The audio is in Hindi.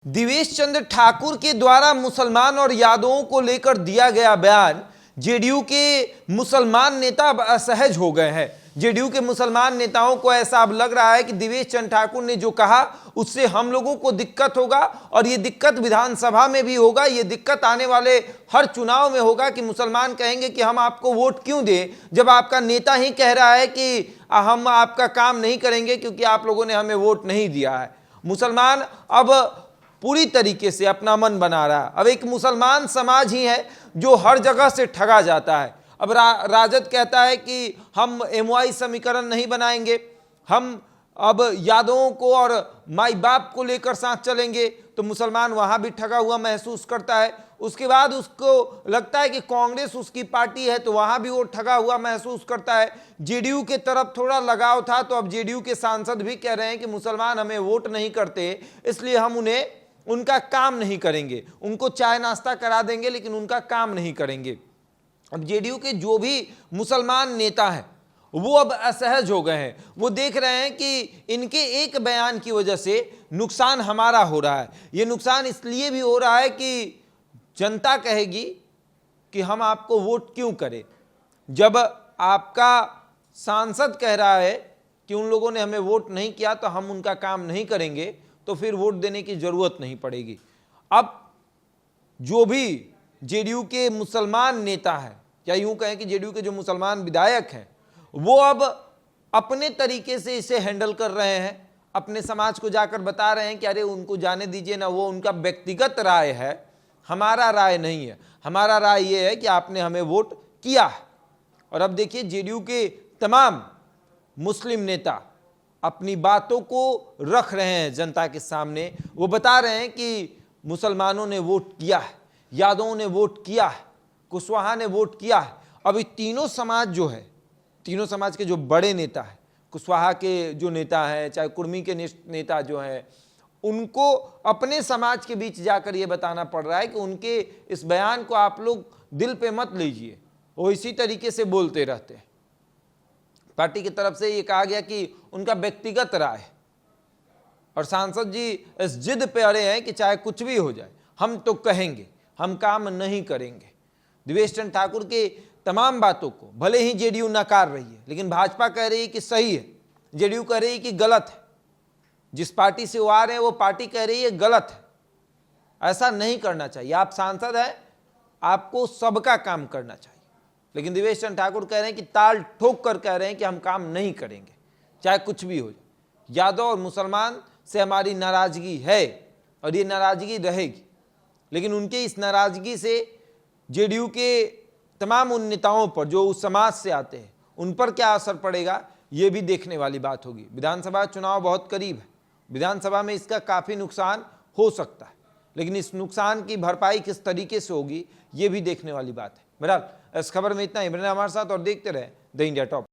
दिवेश चंद्र ठाकुर के द्वारा मुसलमान और यादवों को लेकर दिया गया बयान, जेडीयू के मुसलमान नेता अब असहज हो गए हैं। जेडीयू के मुसलमान नेताओं को ऐसा अब लग रहा है कि दिवेश चंद्र ठाकुर ने जो कहा उससे हम लोगों को दिक्कत होगा और ये दिक्कत विधानसभा में भी होगा, ये दिक्कत आने वाले हर चुनाव में होगा कि मुसलमान कहेंगे कि हम आपको वोट क्यों दें जब आपका नेता ही कह रहा है कि हम आपका काम नहीं करेंगे क्योंकि आप लोगों ने हमें वोट नहीं दिया है। मुसलमान अब पूरी तरीके से अपना मन बना रहा है। अब एक मुसलमान समाज ही है जो हर जगह से ठगा जाता है। अब राजद कहता है कि हम एमवाई समीकरण नहीं बनाएंगे, हम अब यादवों को और माई बाप को लेकर साथ चलेंगे, तो मुसलमान वहां भी ठगा हुआ महसूस करता है। उसके बाद उसको लगता है कि कांग्रेस उसकी पार्टी है तो वहां भी वो ठगा हुआ महसूस करता है। जेडीयू के तरफ थोड़ा लगाव था तो अब जेडीयू के सांसद भी कह रहे हैं कि मुसलमान हमें वोट नहीं करते इसलिए हम उन्हें उनका काम नहीं करेंगे, उनको चाय नाश्ता करा देंगे लेकिन उनका काम नहीं करेंगे। अब जेडीयू के जो भी मुसलमान नेता हैं वो अब असहज हो गए हैं। वो देख रहे हैं कि इनके एक बयान की वजह से नुकसान हमारा हो रहा है। ये नुकसान इसलिए भी हो रहा है कि जनता कहेगी कि हम आपको वोट क्यों करें। जब आपका सांसद कह रहा है कि उन लोगों ने हमें वोट नहीं किया तो हम उनका काम नहीं करेंगे, तो फिर वोट देने की जरूरत नहीं पड़ेगी। अब जो भी जेडीयू के मुसलमान नेता हैं, या यूं कहें कि जेडीयू के जो मुसलमान विधायक हैं, वो अब अपने तरीके से इसे हैंडल कर रहे हैं। अपने समाज को जाकर बता रहे हैं कि अरे उनको जाने दीजिए ना, वो उनका व्यक्तिगत राय है, हमारा राय नहीं है। हमारा राय ये है कि आपने हमें वोट किया है। और अब देखिए जेडीयू के तमाम मुस्लिम नेता अपनी बातों को रख रहे हैं जनता के सामने। वो बता रहे हैं कि मुसलमानों ने वोट किया है, यादवों ने वोट किया है, कुशवाहा ने वोट किया है। अब ये तीनों समाज जो है, तीनों समाज के जो बड़े नेता हैं, कुशवाहा के जो नेता हैं, चाहे कुर्मी के नेता जो हैं, उनको अपने समाज के बीच जाकर ये बताना पड़ रहा है कि उनके इस बयान को आप लोग दिल पे मत लीजिए, वो इसी तरीके से बोलते रहते हैं। पार्टी की तरफ से ये कहा गया कि उनका व्यक्तिगत राय है और सांसद जी इस जिद पे अड़े हैं कि चाहे कुछ भी हो जाए हम तो कहेंगे, हम काम नहीं करेंगे। दिवेश चंद्र ठाकुर के तमाम बातों को भले ही जेडीयू नकार रही है, लेकिन भाजपा कह रही है कि सही है, जेडीयू कह रही है कि गलत है। जिस पार्टी से वो आ रहे हैं वो पार्टी कह रही है गलत है। ऐसा नहीं करना चाहिए। आप सांसद हैं, आपको सबका काम करना चाहिए। लेकिन दिवेश चंद्र ठाकुर कह रहे हैं कि ताल ठोक कर कह रहे हैं कि हम काम नहीं करेंगे चाहे कुछ भी हो जाए। यादव और मुसलमान से हमारी नाराजगी है और ये नाराजगी रहेगी, लेकिन उनके इस नाराजगी से जेडीयू के तमाम उन नेताओं पर जो उस समाज से आते हैं उन पर क्या असर पड़ेगा ये भी देखने वाली बात होगी। विधानसभा चुनाव बहुत करीब है, विधानसभा में इसका काफ़ी नुकसान हो सकता है, लेकिन इस नुकसान की भरपाई किस तरीके से होगी ये भी देखने वाली बात है। बहरहाल इस खबर में इतना ही। बने हमारे साथ और देखते रहे द इंडिया टॉप।